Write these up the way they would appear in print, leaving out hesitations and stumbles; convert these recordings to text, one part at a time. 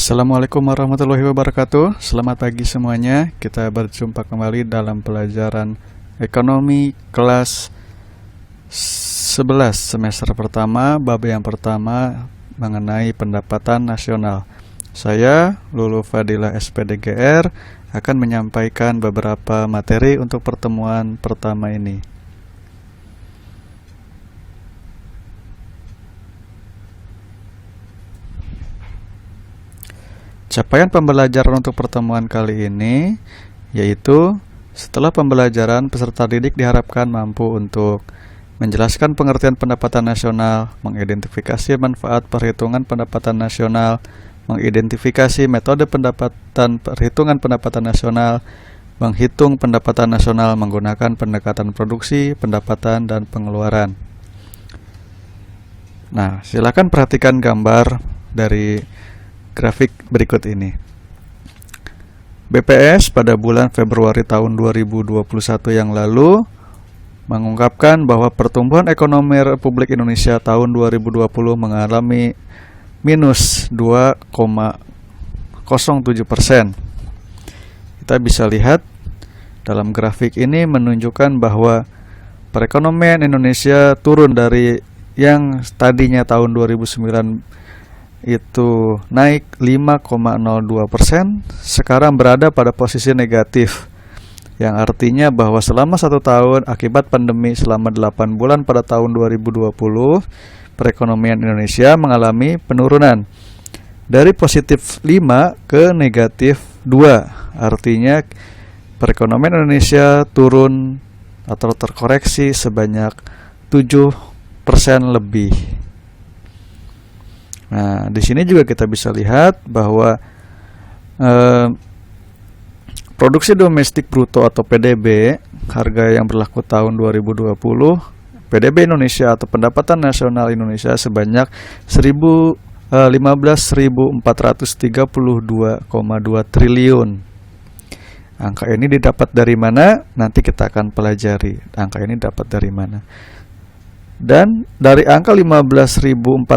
Assalamualaikum warahmatullahi wabarakatuh. Selamat pagi semuanya. Kita berjumpa kembali dalam pelajaran ekonomi kelas 11 semester pertama, bab yang pertama mengenai pendapatan nasional. Saya, Lulu Fadilah SPDGR, akan menyampaikan beberapa materi untuk pertemuan pertama ini. Capaian pembelajaran untuk pertemuan kali ini yaitu setelah pembelajaran peserta didik diharapkan mampu untuk menjelaskan pengertian pendapatan nasional, mengidentifikasi manfaat perhitungan pendapatan nasional, mengidentifikasi metode perhitungan pendapatan nasional, menghitung pendapatan nasional menggunakan pendekatan produksi, pendapatan, dan pengeluaran. Nah, silakan perhatikan gambar dari grafik berikut ini. BPS pada bulan Februari tahun 2021 yang lalu mengungkapkan bahwa pertumbuhan ekonomi Republik Indonesia tahun 2020 mengalami minus 2,07%. Kita bisa lihat dalam grafik ini menunjukkan bahwa perekonomian Indonesia turun dari yang tadinya tahun 2009 itu naik 5,02%, sekarang berada pada posisi negatif, yang artinya bahwa selama 1 tahun akibat pandemi selama 8 bulan pada tahun 2020, perekonomian Indonesia mengalami penurunan dari positif 5 ke negatif 2, artinya perekonomian Indonesia turun atau terkoreksi sebanyak 7% lebih. Nah, di sini juga kita bisa lihat bahwa produksi domestik bruto atau PDB, harga yang berlaku tahun 2020, PDB Indonesia atau pendapatan nasional Indonesia sebanyak 15.432,2 triliun. Angka ini didapat dari mana? Nanti kita akan pelajari angka ini dapat dari mana. Dan dari angka 15.434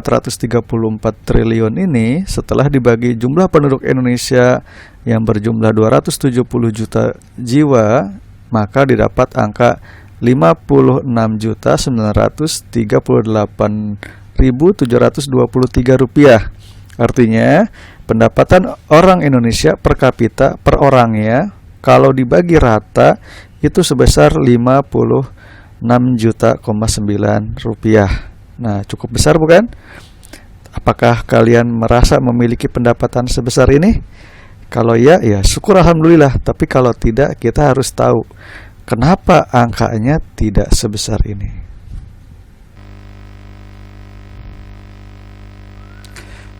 triliun ini, setelah dibagi jumlah penduduk Indonesia yang berjumlah 270 juta jiwa, maka didapat angka 56.938.723 rupiah. Artinya pendapatan orang Indonesia per kapita per orangnya kalau dibagi rata itu sebesar 56,9 rupiah. Nah, cukup besar bukan? Apakah kalian merasa memiliki pendapatan sebesar ini? Kalau ya, ya syukur alhamdulillah. Tapi kalau tidak, kita harus tahu kenapa angkanya tidak sebesar ini.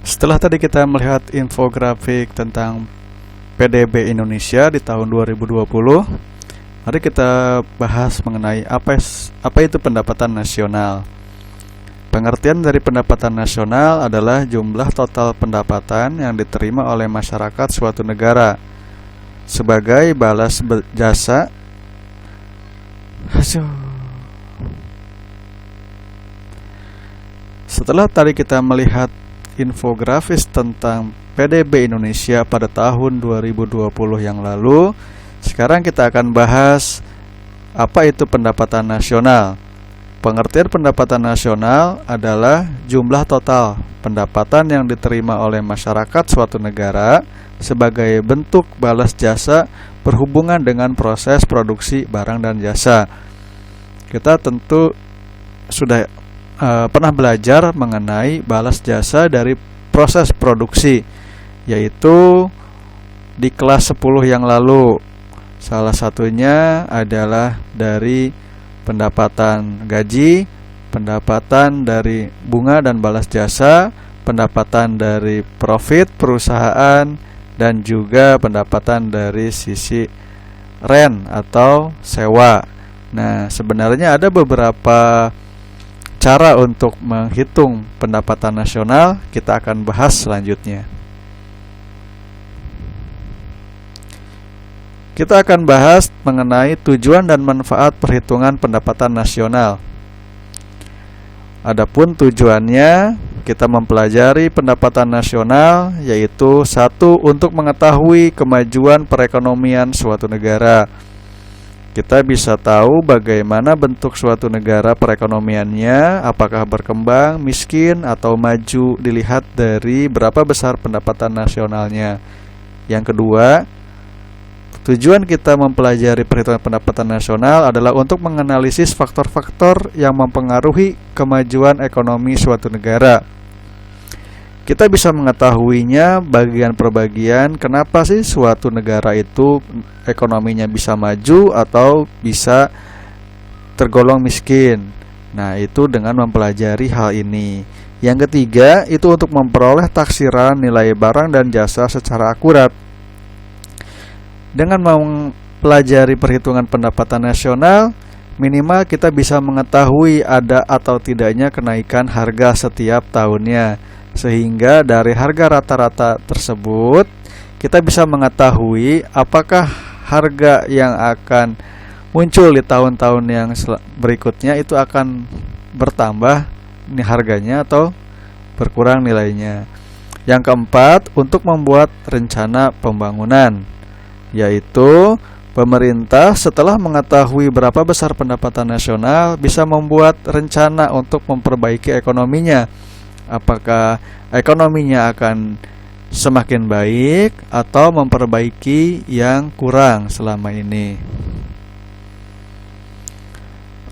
Setelah tadi kita melihat infografik tentang PDB Indonesia di tahun 2020, mari kita bahas mengenai apa itu pendapatan nasional. Pengertian dari pendapatan nasional adalah jumlah total pendapatan yang diterima oleh masyarakat suatu negara sebagai balas jasa. Setelah tadi kita melihat infografis tentang PDB Indonesia pada tahun 2020 yang lalu, sekarang kita akan bahas apa itu pendapatan nasional. Pengertian pendapatan nasional adalah jumlah total pendapatan yang diterima oleh masyarakat suatu negara sebagai bentuk balas jasa berhubungan dengan proses produksi barang dan jasa. Kita tentu sudah pernah belajar mengenai balas jasa dari proses produksi, yaitu di kelas 10 yang lalu. Salah satunya adalah dari pendapatan gaji, pendapatan dari bunga dan balas jasa, pendapatan dari profit perusahaan, dan juga pendapatan dari sisi rent atau sewa. Nah, sebenarnya ada beberapa cara untuk menghitung pendapatan nasional, kita akan bahas selanjutnya. Kita akan bahas mengenai tujuan dan manfaat perhitungan pendapatan nasional. Adapun tujuannya, kita mempelajari pendapatan nasional, yaitu satu, untuk mengetahui kemajuan perekonomian suatu negara. Kita bisa tahu bagaimana bentuk suatu negara perekonomiannya, apakah berkembang, miskin, atau maju, dilihat dari berapa besar pendapatan nasionalnya. Yang kedua, tujuan kita mempelajari perhitungan pendapatan nasional adalah untuk menganalisis faktor-faktor yang mempengaruhi kemajuan ekonomi suatu negara. Kita bisa mengetahuinya bagian per bagian, kenapa sih suatu negara itu ekonominya bisa maju atau bisa tergolong miskin. Nah, itu dengan mempelajari hal ini. Yang ketiga, itu untuk memperoleh taksiran nilai barang dan jasa secara akurat. Dengan mempelajari perhitungan pendapatan nasional, minimal kita bisa mengetahui ada atau tidaknya kenaikan harga setiap tahunnya. Sehingga dari harga rata-rata tersebut kita bisa mengetahui apakah harga yang akan muncul di tahun-tahun yang berikutnya itu akan bertambah nih harganya atau berkurang nilainya. Yang keempat, untuk membuat rencana pembangunan, yaitu pemerintah setelah mengetahui berapa besar pendapatan nasional bisa membuat rencana untuk memperbaiki ekonominya. Apakah ekonominya akan semakin baik atau memperbaiki yang kurang selama ini.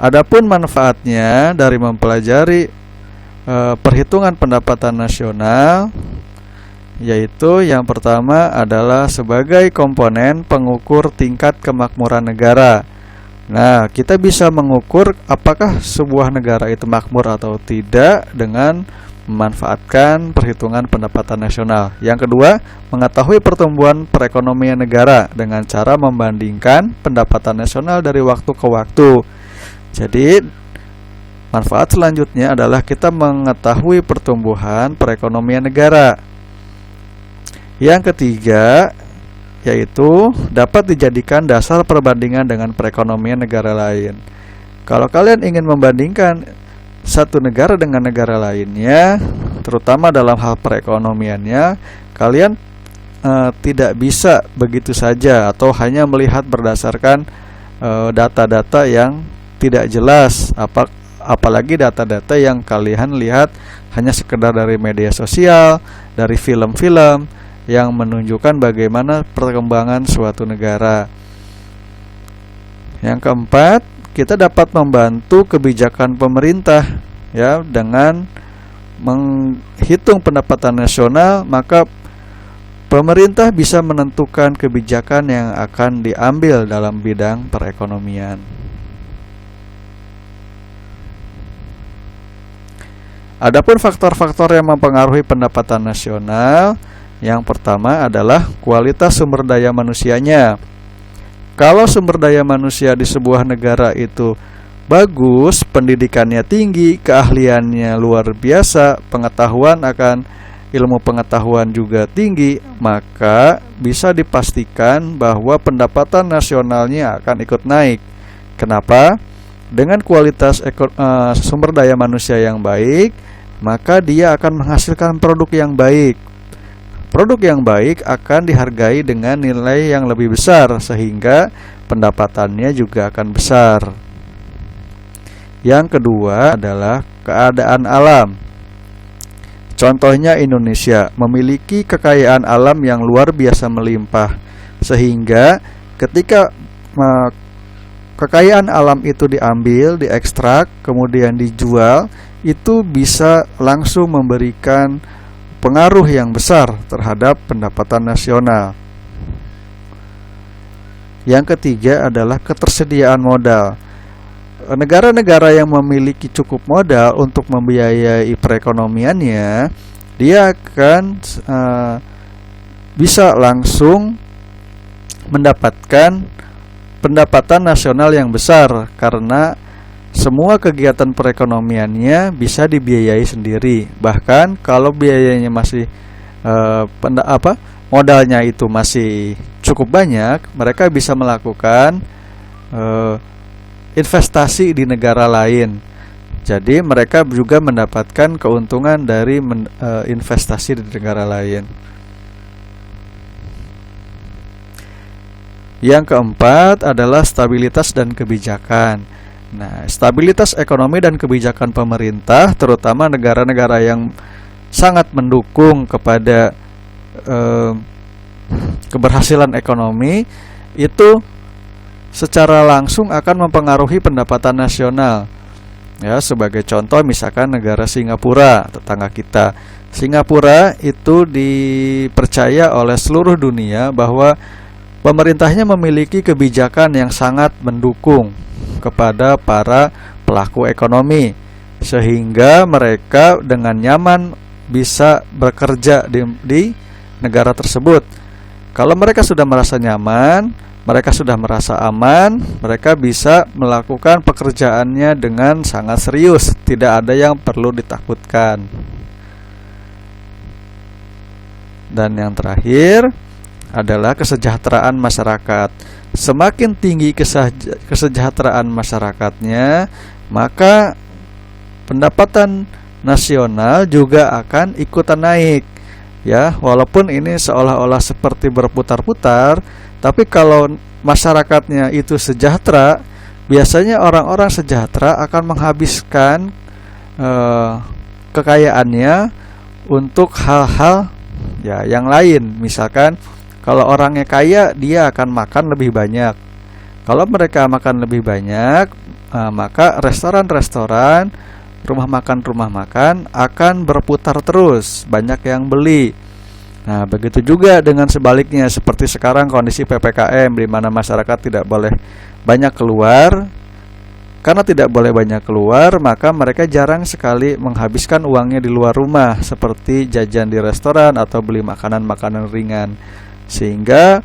Adapun manfaatnya dari mempelajari perhitungan pendapatan nasional, yaitu yang pertama adalah sebagai komponen pengukur tingkat kemakmuran negara. Nah, kita bisa mengukur apakah sebuah negara itu makmur atau tidak dengan memanfaatkan perhitungan pendapatan nasional. Yang kedua, mengetahui pertumbuhan perekonomian negara dengan cara membandingkan pendapatan nasional dari waktu ke waktu. Jadi, manfaat selanjutnya adalah kita mengetahui pertumbuhan perekonomian negara. Yang ketiga, yaitu dapat dijadikan dasar perbandingan dengan perekonomian negara lain. Kalau kalian ingin membandingkan satu negara dengan negara lainnya, terutama dalam hal perekonomiannya, kalian tidak bisa begitu saja atau hanya melihat berdasarkan data-data yang tidak jelas, apalagi data-data yang kalian lihat hanya sekedar dari media sosial, dari film-film yang menunjukkan bagaimana perkembangan suatu negara. Yang keempat, kita dapat membantu kebijakan pemerintah ya dengan menghitung pendapatan nasional, maka pemerintah bisa menentukan kebijakan yang akan diambil dalam bidang perekonomian. Adapun faktor-faktor yang mempengaruhi pendapatan nasional, yang pertama adalah kualitas sumber daya manusianya. Kalau sumber daya manusia di sebuah negara itu bagus, pendidikannya tinggi, keahliannya luar biasa, ilmu pengetahuan juga tinggi, maka bisa dipastikan bahwa pendapatan nasionalnya akan ikut naik. Kenapa? Dengan kualitas sumber daya manusia yang baik, maka dia akan menghasilkan produk yang baik. Produk yang baik akan dihargai dengan nilai yang lebih besar, sehingga pendapatannya juga akan besar. Yang kedua adalah keadaan alam. Contohnya Indonesia memiliki kekayaan alam yang luar biasa melimpah, sehingga ketika kekayaan alam itu diambil, diekstrak, kemudian dijual, itu bisa langsung memberikan pengaruh yang besar terhadap pendapatan nasional. Yang ketiga adalah ketersediaan modal. Negara-negara yang memiliki cukup modal untuk membiayai perekonomiannya, dia akan bisa langsung mendapatkan pendapatan nasional yang besar karena semua kegiatan perekonomiannya bisa dibiayai sendiri. Bahkan kalau biayanya masih modalnya itu masih cukup banyak, mereka bisa melakukan investasi di negara lain. Jadi mereka juga mendapatkan keuntungan dari investasi di negara lain. Yang keempat adalah stabilitas dan kebijakan. Nah, stabilitas ekonomi dan kebijakan pemerintah, terutama negara-negara yang sangat mendukung kepada keberhasilan ekonomi, itu secara langsung akan mempengaruhi pendapatan nasional. Ya, sebagai contoh misalkan negara Singapura, tetangga kita. Singapura itu dipercaya oleh seluruh dunia bahwa pemerintahnya memiliki kebijakan yang sangat mendukung kepada para pelaku ekonomi, sehingga mereka dengan nyaman bisa bekerja di negara tersebut. Kalau mereka sudah merasa nyaman, mereka sudah merasa aman, mereka bisa melakukan pekerjaannya dengan sangat serius, tidak ada yang perlu ditakutkan. Dan yang terakhir adalah kesejahteraan masyarakat. Semakin tinggi kesejahteraan masyarakatnya, maka pendapatan nasional juga akan ikutan naik. Ya, walaupun ini seolah-olah seperti berputar-putar, tapi kalau masyarakatnya itu sejahtera, biasanya orang-orang sejahtera akan menghabiskan kekayaannya untuk hal-hal ya yang lain. Misalkan kalau orangnya kaya, dia akan makan lebih banyak. Kalau mereka makan lebih banyak, maka restoran-restoran, rumah makan akan berputar terus, banyak yang beli. Nah, begitu juga dengan sebaliknya, seperti sekarang kondisi PPKM, di mana masyarakat tidak boleh banyak keluar. Karena tidak boleh banyak keluar, maka mereka jarang sekali menghabiskan uangnya di luar rumah, seperti jajan di restoran atau beli makanan-makanan ringan. Sehingga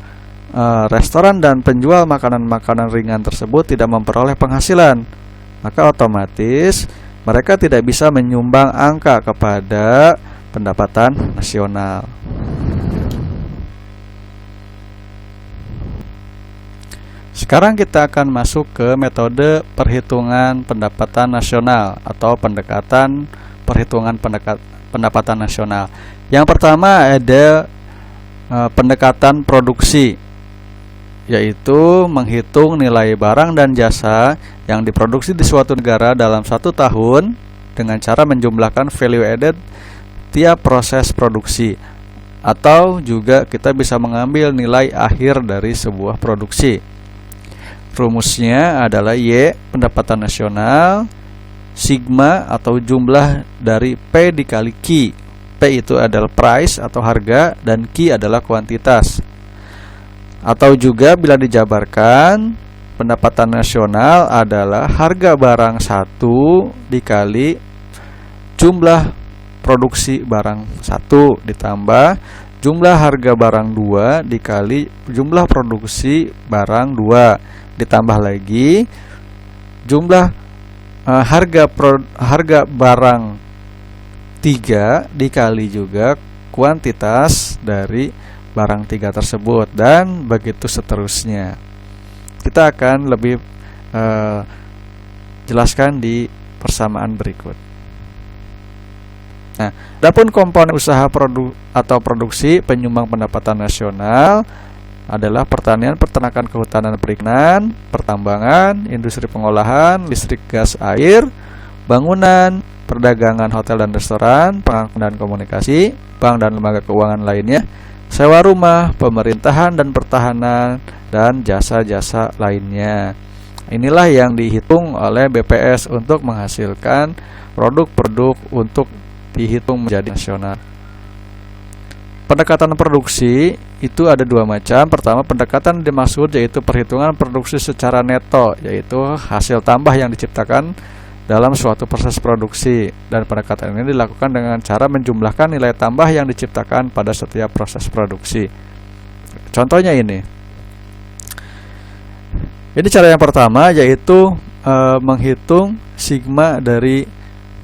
restoran dan penjual makanan-makanan ringan tersebut tidak memperoleh penghasilan, maka otomatis mereka tidak bisa menyumbang angka kepada pendapatan nasional. Sekarang kita akan masuk ke metode perhitungan pendapatan nasional atau pendekatan perhitungan pendapatan nasional. Yang pertama ada pendekatan produksi, yaitu menghitung nilai barang dan jasa yang diproduksi di suatu negara dalam 1 tahun dengan cara menjumlahkan value added tiap proses produksi, atau juga kita bisa mengambil nilai akhir dari sebuah produksi. Rumusnya adalah Y pendapatan nasional sigma atau jumlah dari P dikali Q. P itu adalah price atau harga dan Q adalah kuantitas. Atau juga bila dijabarkan, pendapatan nasional adalah harga barang 1 dikali jumlah produksi barang 1 ditambah jumlah harga barang 2 dikali jumlah produksi barang 2 ditambah lagi jumlah harga barang 3 dikali juga kuantitas dari barang 3 tersebut, dan begitu seterusnya. Kita akan lebih jelaskan di persamaan berikut. Nah, adapun komponen usaha produksi penyumbang pendapatan nasional adalah pertanian, peternakan, kehutanan, perikanan, pertambangan, industri pengolahan, listrik, gas, air, bangunan, perdagangan, hotel dan restoran, pengangkutan dan komunikasi, bank dan lembaga keuangan lainnya, sewa rumah, pemerintahan dan pertahanan, dan jasa-jasa lainnya. Inilah yang dihitung oleh BPS untuk menghasilkan produk-produk untuk dihitung menjadi nasional. Pendekatan produksi itu ada 2 macam. Pertama, pendekatan dimaksud yaitu perhitungan produksi secara neto, yaitu hasil tambah yang diciptakan dalam suatu proses produksi, dan pendekatan ini dilakukan dengan cara menjumlahkan nilai tambah yang diciptakan pada setiap proses produksi. Contohnya ini cara yang pertama, yaitu menghitung sigma dari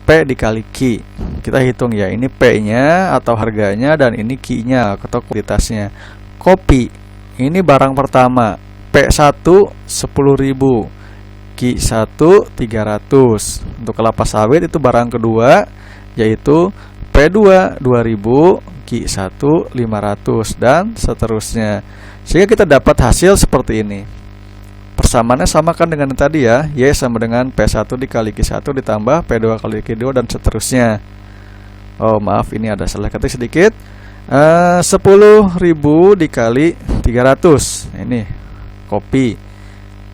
P dikali Q. Kita hitung ya, ini P-nya atau harganya dan ini Q-nya atau kuantitasnya. Kopi, ini barang pertama, P1 10.000, Q1 300. Untuk kelapa sawit itu barang kedua, yaitu P2 2000, Q1 500, dan seterusnya. Sehingga kita dapat hasil seperti ini. Persamaannya sama kan dengan yang tadi ya, Y sama dengan P1 dikali Q1 ditambah P2 kali Q2 dan seterusnya. Oh maaf, ini ada salah ketik sedikit. 10.000 dikali 300. Ini kopi.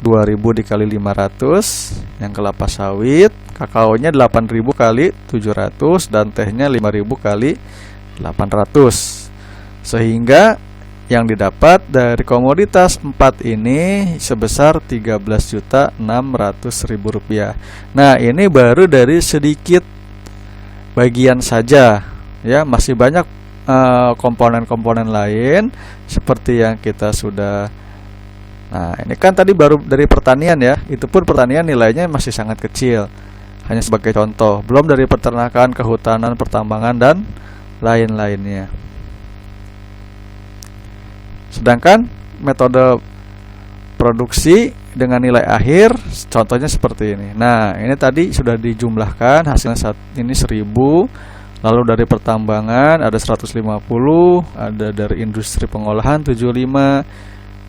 2000 dikali 500. Yang kelapa sawit, kakaonya 8000 kali 700 dan tehnya 5000 kali 800. Sehingga yang didapat dari komoditas 4 ini sebesar Rp13.600.000. Nah, ini baru dari sedikit bagian saja ya, masih banyak komponen-komponen lain seperti yang kita sudah. Nah, ini kan tadi baru dari pertanian ya. Itu pun pertanian nilainya masih sangat kecil. Hanya sebagai contoh, belum dari peternakan, kehutanan, pertambangan dan lain-lainnya. Sedangkan metode produksi dengan nilai akhir contohnya seperti ini. Nah, ini tadi sudah dijumlahkan, hasilnya saat ini 1000. Lalu dari pertambangan ada 150, ada dari industri pengolahan 75,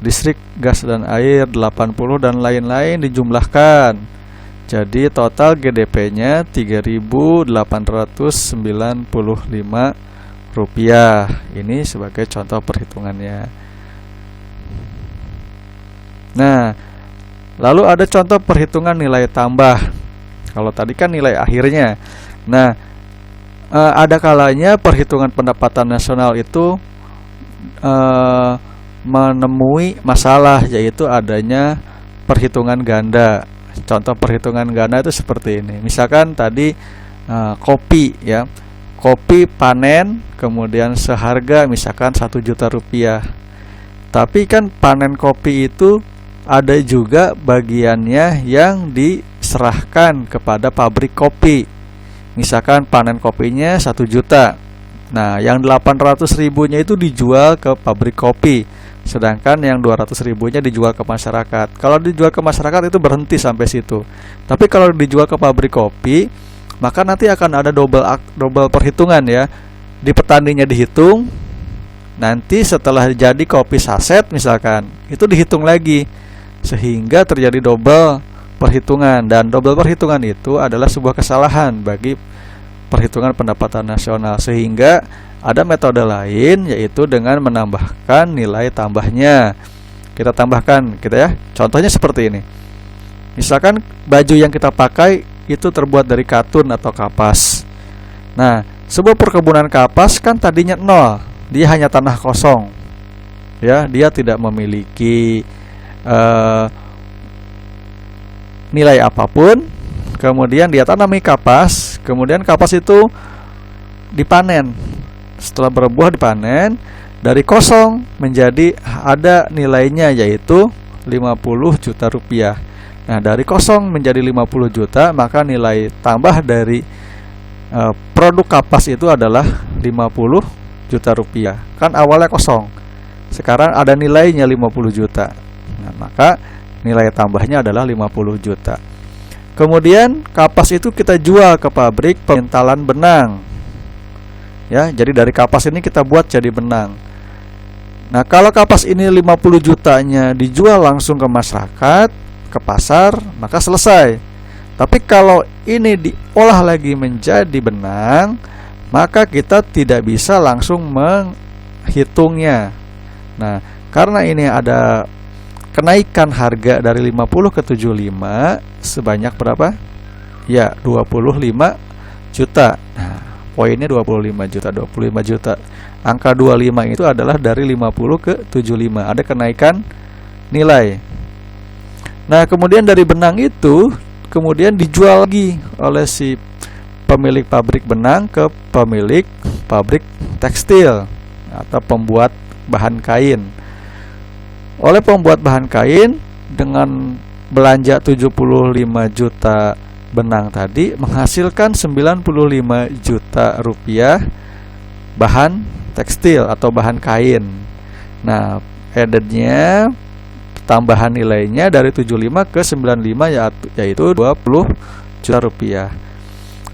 listrik, gas dan air 80 dan lain-lain dijumlahkan. Jadi total GDP-nya Rp3.895. Ini sebagai contoh perhitungannya. Nah, lalu ada contoh perhitungan nilai tambah. Kalau tadi kan nilai akhirnya. Nah, ada kalanya perhitungan pendapatan nasional itu menemui masalah, yaitu adanya perhitungan ganda. Contoh perhitungan ganda itu seperti ini. Misalkan tadi kopi ya. Kopi panen kemudian seharga misalkan Rp1.000.000. Tapi kan panen kopi itu ada juga bagiannya yang diserahkan kepada pabrik kopi. Misalkan panen kopinya 1 juta. Nah, yang 800.000-nya itu dijual ke pabrik kopi. Sedangkan yang 200.000-nya dijual ke masyarakat. Kalau dijual ke masyarakat itu berhenti sampai situ. Tapi kalau dijual ke pabrik kopi, maka nanti akan ada double perhitungan ya. Di petaninya dihitung. Nanti setelah jadi kopi saset misalkan, itu dihitung lagi. Sehingga terjadi double perhitungan, dan double perhitungan itu adalah sebuah kesalahan bagi perhitungan pendapatan nasional. Sehingga ada metode lain, yaitu dengan menambahkan nilai tambahnya. Kita tambahkan kita ya. Contohnya seperti ini. Misalkan baju yang kita pakai itu terbuat dari katun atau kapas. Nah, sebuah perkebunan kapas kan tadinya 0. Dia hanya tanah kosong. Ya, dia tidak memiliki nilai apapun. Kemudian dia tanami kapas, kemudian kapas itu dipanen. Setelah berbuah dipanen, dari kosong menjadi ada nilainya, yaitu Rp50 juta. Nah, dari kosong menjadi 50 juta, maka nilai tambah dari produk kapas itu adalah Rp50 juta. Kan awalnya kosong, sekarang ada nilainya 50 juta. Nah, maka nilai tambahnya adalah 50 juta. Kemudian kapas itu kita jual ke pabrik pemintalan benang. Ya, jadi dari kapas ini kita buat jadi benang. Nah, kalau kapas ini 50 jutanya dijual langsung ke masyarakat, ke pasar, maka selesai. Tapi kalau ini diolah lagi menjadi benang, maka kita tidak bisa langsung menghitungnya. Nah, karena ini ada kenaikan harga dari 50 ke 75 sebanyak berapa? Ya, 25 juta. Nah, poinnya 25 juta, 25 juta. Angka 25 itu adalah dari 50 ke 75. Ada kenaikan nilai. Nah, kemudian dari benang itu kemudian dijual lagi oleh si pemilik pabrik benang ke pemilik pabrik tekstil atau pembuat bahan kain. Oleh pembuat bahan kain dengan belanja 75 juta benang tadi menghasilkan 95 juta rupiah bahan tekstil atau bahan kain. Nah, addednya tambahan nilainya dari 75 ke 95 yaitu 20 juta rupiah.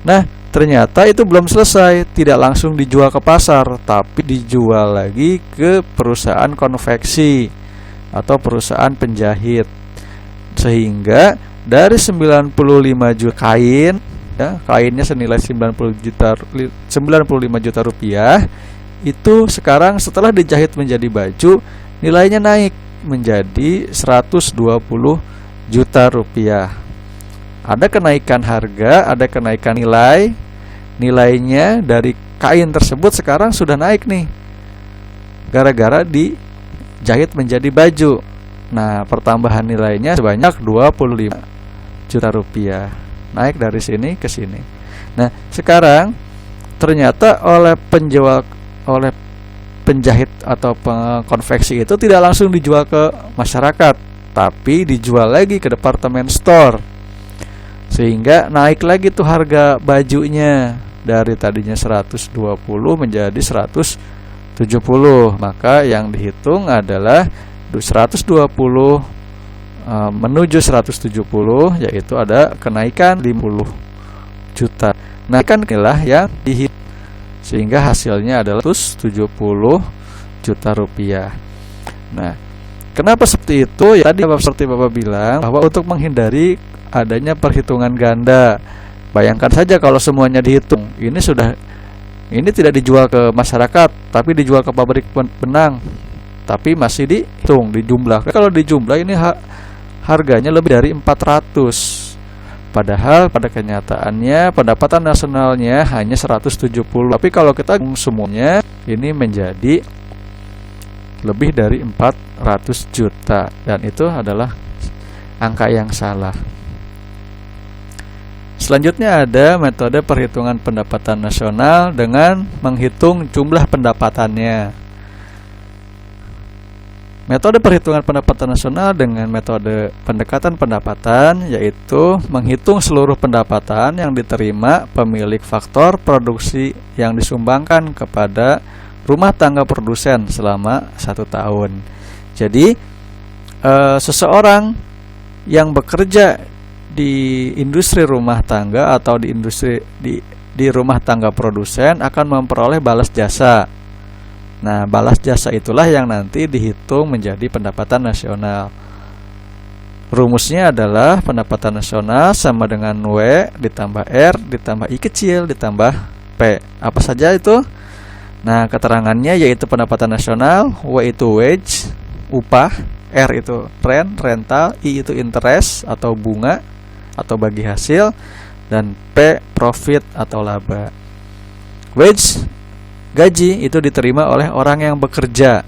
Nah, ternyata itu belum selesai, tidak langsung dijual ke pasar, tapi dijual lagi ke perusahaan konveksi atau perusahaan penjahit. Sehingga dari 95 juta kain, ya, kainnya senilai 95 juta rupiah, itu sekarang setelah dijahit menjadi baju, nilainya naik menjadi 120 juta rupiah. Ada kenaikan harga, ada kenaikan nilai. Nilainya dari kain tersebut sekarang sudah naik nih, gara-gara dijahit menjadi baju. Nah, pertambahan nilainya sebanyak 25 juta rupiah, naik dari sini ke sini. Nah, sekarang ternyata oleh penjahit atau pengkonveksi itu tidak langsung dijual ke masyarakat, tapi dijual lagi ke departemen store, sehingga naik lagi tuh harga bajunya dari tadinya 120 menjadi 170. Maka yang dihitung adalah 120 menuju 170, yaitu ada kenaikan 50 juta. Nah, kan inilah yang dihitung, sehingga hasilnya adalah 170 juta rupiah. Nah, kenapa seperti itu? Ya, tadi seperti Bapak bilang bahwa untuk menghindari adanya perhitungan ganda. Bayangkan saja kalau semuanya dihitung, ini tidak dijual ke masyarakat, tapi dijual ke pabrik benang, tapi masih dihitung, dijumlah. Kalau dijumlah ini harganya lebih dari 400. Padahal pada kenyataannya pendapatan nasionalnya hanya 170. Tapi kalau kita semuanya, ini menjadi lebih dari 400 juta. Dan itu adalah angka yang salah. Selanjutnya ada metode perhitungan pendapatan nasional dengan menghitung jumlah pendapatannya. Metode perhitungan pendapatan nasional dengan metode pendekatan pendapatan yaitu menghitung seluruh pendapatan yang diterima pemilik faktor produksi yang disumbangkan kepada rumah tangga produsen selama 1 tahun. Jadi seseorang yang bekerja di industri rumah tangga atau di rumah tangga produsen akan memperoleh balas jasa. Nah, balas jasa itulah yang nanti dihitung menjadi pendapatan nasional. Rumusnya adalah pendapatan nasional sama dengan W ditambah R ditambah I kecil ditambah P. Apa saja itu? Nah, keterangannya yaitu pendapatan nasional, W itu wage, upah, R itu rent, rental, I itu interest atau bunga atau bagi hasil, dan P profit atau laba. Wage, gaji, itu diterima oleh orang yang bekerja,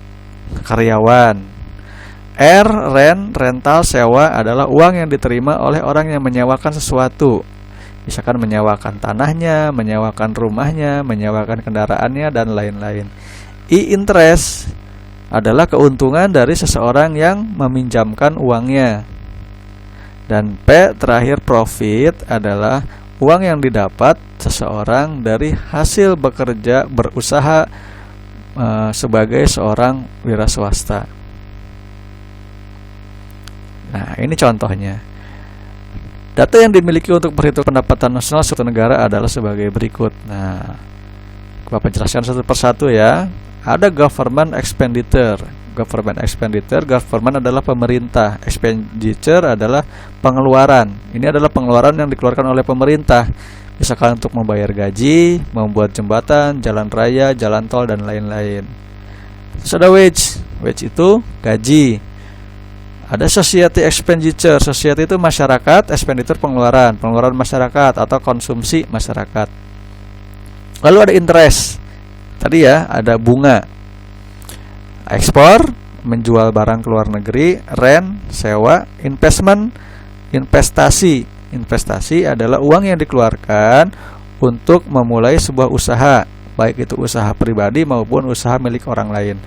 karyawan. R, rent, rental, sewa adalah uang yang diterima oleh orang yang menyewakan sesuatu. Misalkan menyewakan tanahnya, menyewakan rumahnya, menyewakan kendaraannya, dan lain-lain. I, interest, adalah keuntungan dari seseorang yang meminjamkan uangnya. Dan P terakhir, profit, adalah uang yang didapat seseorang dari hasil bekerja berusaha sebagai seorang wira swasta. Nah, ini contohnya. Data yang dimiliki untuk perhitungan pendapatan nasional suatu negara adalah sebagai berikut. Nah, Bapak jelaskan satu persatu ya. Ada government expenditure. Government adalah pemerintah. Expenditure adalah pengeluaran. Ini adalah pengeluaran yang dikeluarkan oleh pemerintah. Misalkan untuk membayar gaji, membuat jembatan, jalan raya, jalan tol, dan lain-lain. Terus ada wage. Wage itu gaji. Ada society expenditure. Society itu masyarakat, expenditure pengeluaran masyarakat atau konsumsi masyarakat. Lalu ada interest. Tadi ya, ada bunga. Ekspor, menjual barang ke luar negeri. Rent, sewa. Investment, investasi. Investasi adalah uang yang dikeluarkan untuk memulai sebuah usaha, baik itu usaha pribadi maupun usaha milik orang lain.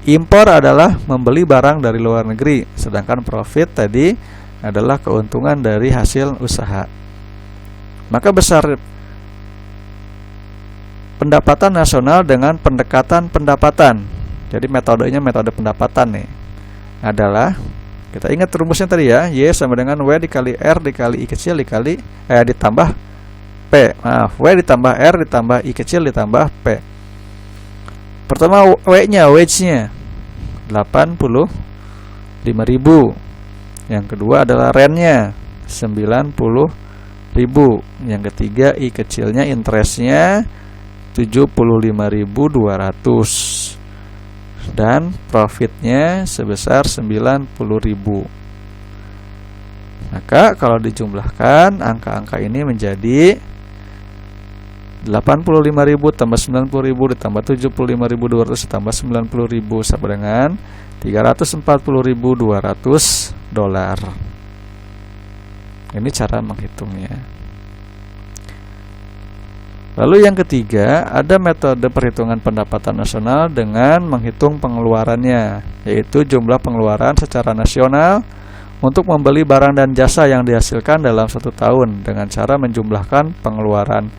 Impor adalah membeli barang dari luar negeri, sedangkan profit tadi adalah keuntungan dari hasil usaha. Maka besar pendapatan nasional dengan pendekatan pendapatan. Jadi metodenya metode pendapatan nih adalah Kita ingat rumusnya tadi ya, Y sama dengan W dikali R dikali I kecil dikali ditambah P. Maaf, W ditambah R ditambah I kecil ditambah P. Pertama W-nya, wage-nya 85.000. Yang kedua adalah rent-nya 90.000. Yang ketiga I kecilnya, interest-nya 75.200. Dan profitnya sebesar 90.000. Maka kalau dijumlahkan angka-angka ini menjadi 85.000 tambah 90.000 ditambah 75.200 ditambah 90.000 sama dengan 340.200 dolar. Ini cara menghitungnya. Lalu yang ketiga, ada metode perhitungan pendapatan nasional dengan menghitung pengeluarannya, yaitu jumlah pengeluaran secara nasional untuk membeli barang dan jasa yang dihasilkan dalam 1 tahun dengan cara menjumlahkan pengeluaran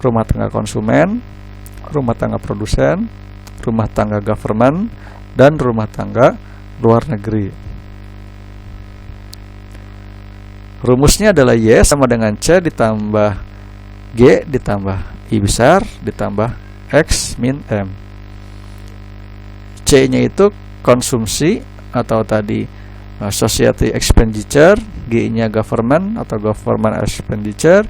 rumah tangga konsumen, rumah tangga produsen, rumah tangga government, dan rumah tangga luar negeri. Rumusnya adalah Y sama dengan C ditambah G ditambah I besar ditambah X min M. C-nya itu konsumsi atau tadi society expenditure, G-nya government atau government expenditure,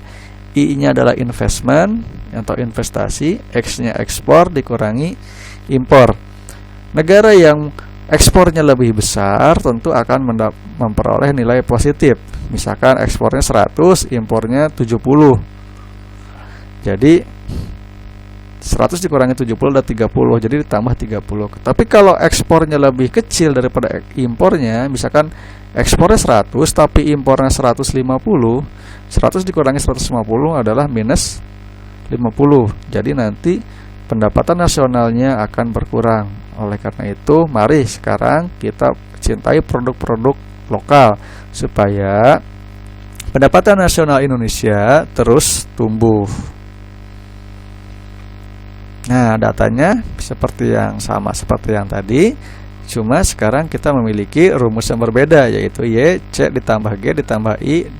I-nya adalah investment atau investasi, X-nya ekspor dikurangi impor. Negara yang ekspornya lebih besar tentu akan memperoleh nilai positif. Misalkan ekspornya 100, impornya 70. Jadi 100 dikurangi 70 ada 30, jadi ditambah 30. Tapi kalau ekspornya lebih kecil daripada impornya, misalkan ekspornya 100 tapi impornya 150, 100 dikurangi 150 adalah minus 50. Jadi nanti pendapatan nasionalnya akan berkurang. Oleh karena itu, mari sekarang kita cintai produk-produk lokal supaya pendapatan nasional Indonesia terus tumbuh. Nah, datanya seperti yang sama seperti yang tadi, cuma sekarang kita memiliki rumus yang berbeda, yaitu Y, C ditambah G ditambah I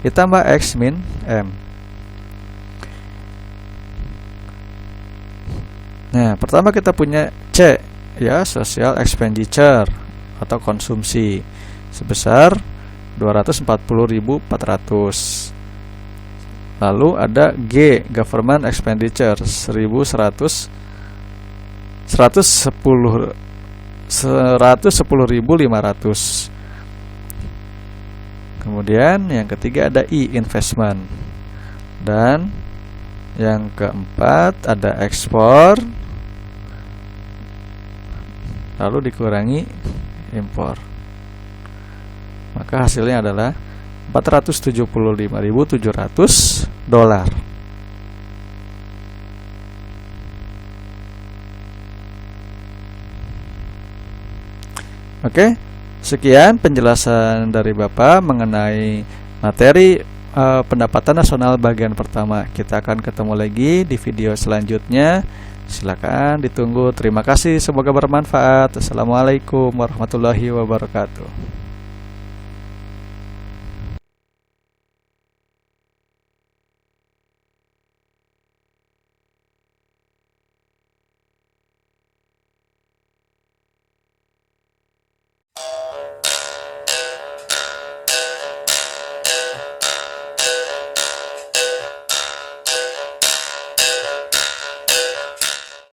ditambah X min M. Nah, pertama kita punya C, ya, social expenditure atau konsumsi sebesar 240.400. Lalu ada G, government expenditure 110.500. Kemudian yang ketiga ada I, investment. Dan yang keempat ada ekspor, lalu dikurangi impor. Maka hasilnya adalah 475.700 dolar. Oke, sekian penjelasan dari Bapak mengenai materi pendapatan nasional bagian pertama. Kita akan ketemu lagi di video selanjutnya. Silakan ditunggu. Terima kasih, semoga bermanfaat. Assalamualaikum warahmatullahi wabarakatuh.